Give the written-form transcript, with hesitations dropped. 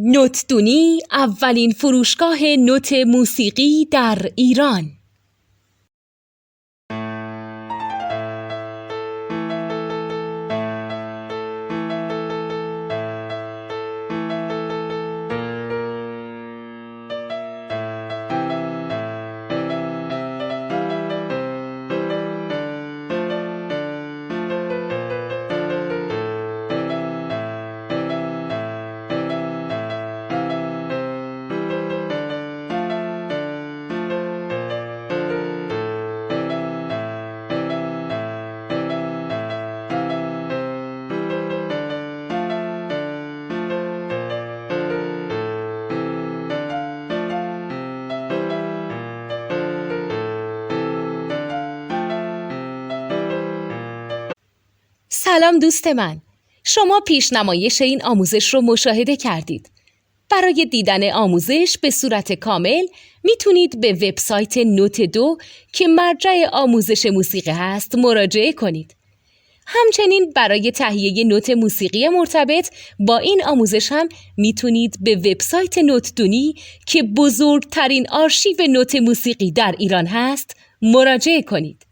نوتدونی اولین فروشگاه نوت موسیقی در ایران. سلام دوست من، شما پیشنمایش این آموزش رو مشاهده کردید. برای دیدن آموزش به صورت کامل میتونید به وبسایت نوت2 که مرجع آموزش موسیقی هست مراجعه کنید. همچنین برای تهیه نوت موسیقی مرتبط با این آموزش هم میتونید به وبسایت نوتدونی که بزرگترین آرشیو نوت موسیقی در ایران هست مراجعه کنید.